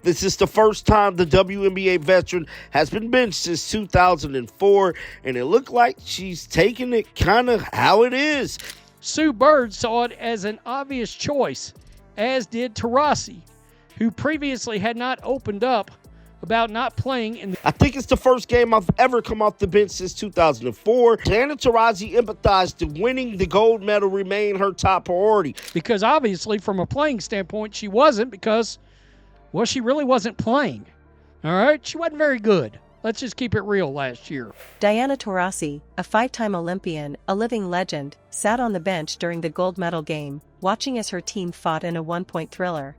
This is the first time the WNBA veteran has been benched since 2004, and it looked like she's taking it kind of how it is. Sue Bird saw it as an obvious choice, as did Taurasi, who previously had not opened up about not playing in the... I think it's the first game I've ever come off the bench since 2004. Diana Taurasi empathized that winning the gold medal remained her top priority. Because obviously from a playing standpoint, she wasn't because, well, she really wasn't playing. All right? She wasn't very good. Let's just keep it real last year. Diana Taurasi, a 5-time Olympian, a living legend, sat on the bench during the gold medal game, watching as her team fought in a one-point thriller.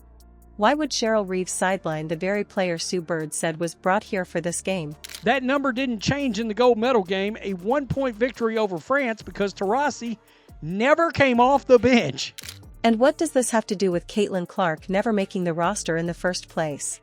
Why would Cheryl Reeve sideline the very player Sue Bird said was brought here for this game? That number didn't change in the gold medal game, a 1-point victory over France, because Taurasi never came off the bench. And what does this have to do with Caitlin Clark never making the roster in the first place?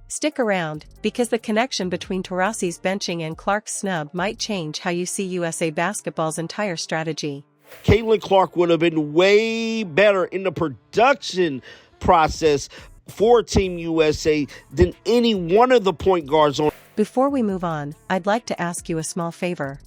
Stick around, because the connection between Taurasi's benching and Clark's snub might change how you see USA Basketball's entire strategy. Caitlin Clark would have been way better in the production process for Team USA than any one of the point guards on. Before we move on, I'd like to ask you a small favor.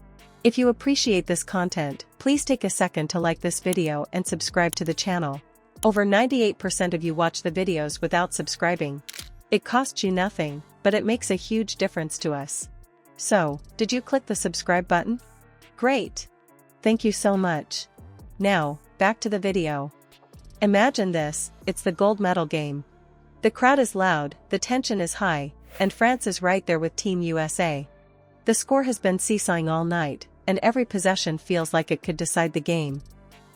If you appreciate this content, please take a second to like this video and subscribe to the channel. Over 98% of you watch the videos without subscribing. It costs you nothing, but it makes a huge difference to us. So, did you click the subscribe button? Great! Thank you so much. Now, back to the video. Imagine this, it's the gold medal game. The crowd is loud, the tension is high, and France is right there with Team USA. The score has been seesawing all night, and every possession feels like it could decide the game.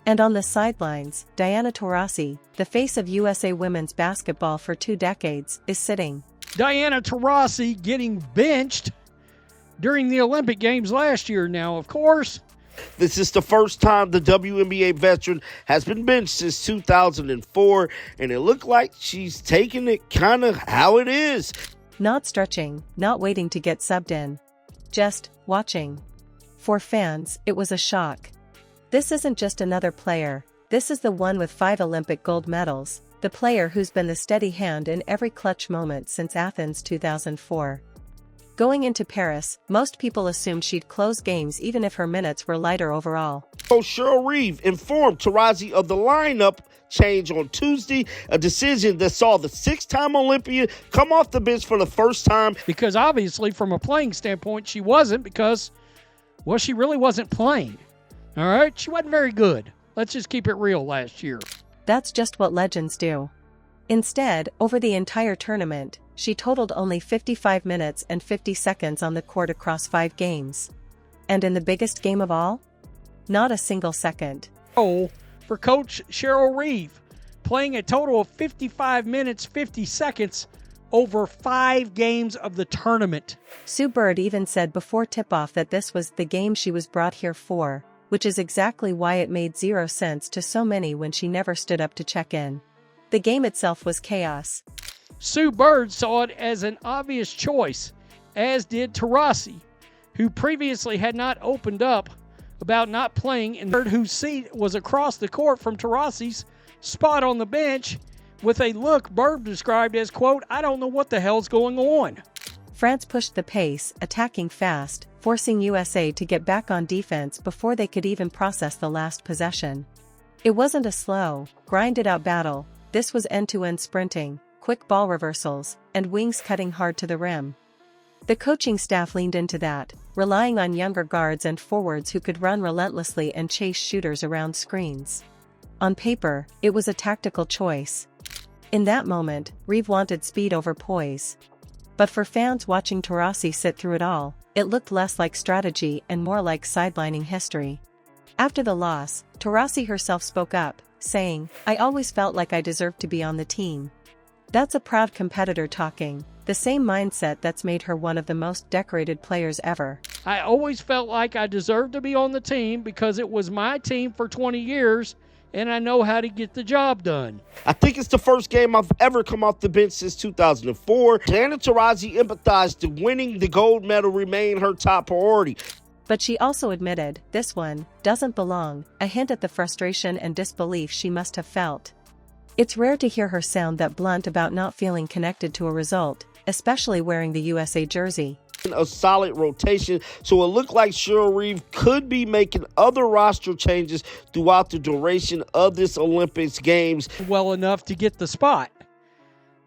And on the sidelines, Diana Taurasi, the face of USA women's basketball for 2 decades, is sitting. Diana Taurasi getting benched during the Olympic Games last year now, of course. This is the first time the WNBA veteran has been benched since 2004, and it looked like she's taking it kind of how it is. Not stretching, not waiting to get subbed in. Just watching. For fans, it was a shock. This isn't just another player, this is the one with 5 Olympic gold medals, the player who's been the steady hand in every clutch moment since Athens 2004. Going into Paris, most people assumed she'd close games even if her minutes were lighter overall. Cheryl Reeve informed Taurasi of the lineup change on Tuesday, a decision that saw the 6-time Olympian come off the bench for the first time. Because obviously from a playing standpoint, she wasn't because, well, she really wasn't playing. All right? She wasn't very good. Let's just keep it real last year. That's just what legends do. Instead, over the entire tournament, she totaled only 55 minutes and 50 seconds on the court across 5 games. And in the biggest game of all? Not a single second. Oh, for Coach Cheryl Reeve, playing a total of 55 minutes, 50 seconds over 5 games of the tournament. Sue Bird even said before tip-off that this was the game she was brought here for, which is exactly why it made 0 sense to so many when she never stood up to check in. The game itself was chaos. Sue Bird saw it as an obvious choice, as did Taurasi, who previously had not opened up about not playing, and whose seat was across the court from Taurasi's spot on the bench, with a look Bird described as, quote, "I don't know what the hell's going on." France pushed the pace, attacking fast, forcing USA to get back on defense before they could even process the last possession. It wasn't a slow, grinded-out battle. This was end-to-end sprinting, quick ball reversals, and wings cutting hard to the rim. The coaching staff leaned into that, relying on younger guards and forwards who could run relentlessly and chase shooters around screens. On paper, it was a tactical choice. In that moment, Reeve wanted speed over poise. But for fans watching Taurasi sit through it all, it looked less like strategy and more like sidelining history. After the loss, Taurasi herself spoke up, saying, "I always felt like I deserved to be on the team." That's a proud competitor talking, the same mindset that's made her one of the most decorated players ever. "I always felt like I deserved to be on the team because it was my team for 20 years, and I know how to get the job done." I think it's the first game I've ever come off the bench since 2004. Diana Taurasi empathized that winning the gold medal remained her top priority. But she also admitted, this one doesn't belong, a hint at the frustration and disbelief she must have felt. It's rare to hear her sound that blunt about not feeling connected to a result, especially wearing the USA jersey. A solid rotation, so it looked like Cheryl Reeve could be making other roster changes throughout the duration of this Olympics Games. Well enough to get the spot.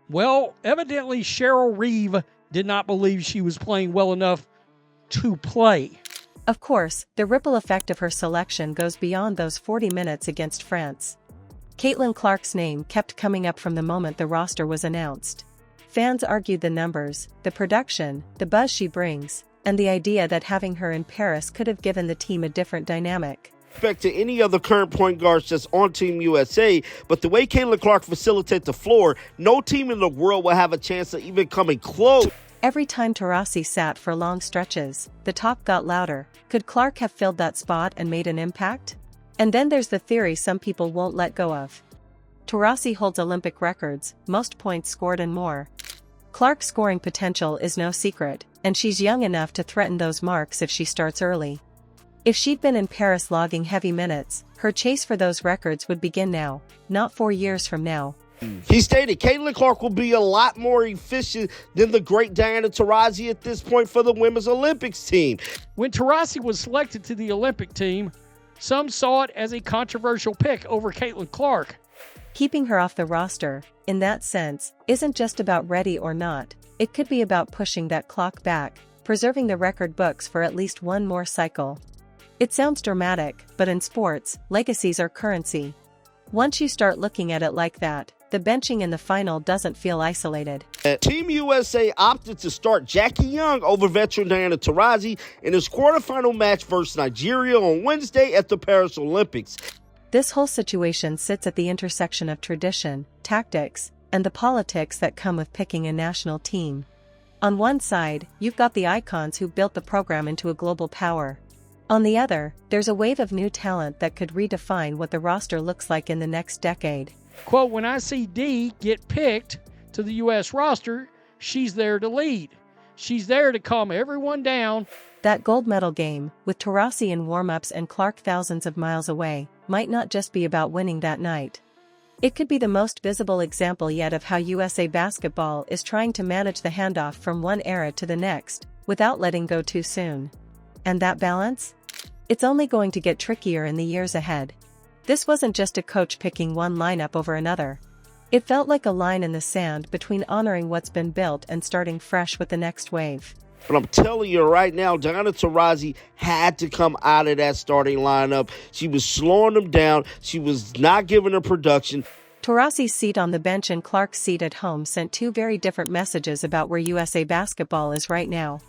Well, evidently Cheryl Reeve did not believe she was playing well enough to play. Of course, the ripple effect of her selection goes beyond those 40 minutes against France. Caitlin Clark's name kept coming up from the moment the roster was announced. Fans argued the numbers, the production, the buzz she brings, and the idea that having her in Paris could have given the team a different dynamic. Respect to any other current point guards that's on Team USA, but the way Caitlin Clark facilitates the floor, no team in the world will have a chance of even coming close. Every time Taurasi sat for long stretches, the talk got louder. Could Clark have filled that spot and made an impact? And then there's the theory some people won't let go of. Taurasi holds Olympic records, most points scored and more. Clark's scoring potential is no secret, and she's young enough to threaten those marks if she starts early. If she'd been in Paris logging heavy minutes, her chase for those records would begin now, not 4 years from now. He stated Caitlin Clark will be a lot more efficient than the great Diana Taurasi at this point for the Women's Olympics team. When Taurasi was selected to the Olympic team, some saw it as a controversial pick over Caitlin Clark. Keeping her off the roster, in that sense, isn't just about ready or not. It could be about pushing that clock back, preserving the record books for at least one more cycle. It sounds dramatic, but in sports, legacies are currency. Once you start looking at it like that, the benching in the final doesn't feel isolated. Team USA opted to start Jackie Young over veteran Diana Taurasi in his quarterfinal match versus Nigeria on Wednesday at the Paris Olympics. This whole situation sits at the intersection of tradition, tactics, and the politics that come with picking a national team. On one side, you've got the icons who built the program into a global power. On the other, there's a wave of new talent that could redefine what the roster looks like in the next decade. Quote, when I see Dee get picked to the U.S. roster, she's there to lead. She's there to calm everyone down. That gold medal game, with Taurasi in warm-ups and Clark thousands of miles away, might not just be about winning that night. It could be the most visible example yet of how USA basketball is trying to manage the handoff from one era to the next, without letting go too soon. And that balance? It's only going to get trickier in the years ahead. This wasn't just a coach picking one lineup over another. It felt like a line in the sand between honoring what's been built and starting fresh with the next wave. But I'm telling you right now, Diana Taurasi had to come out of that starting lineup. She was slowing them down. She was not giving her production. Taurasi's seat on the bench and Clark's seat at home sent two very different messages about where USA basketball is right now.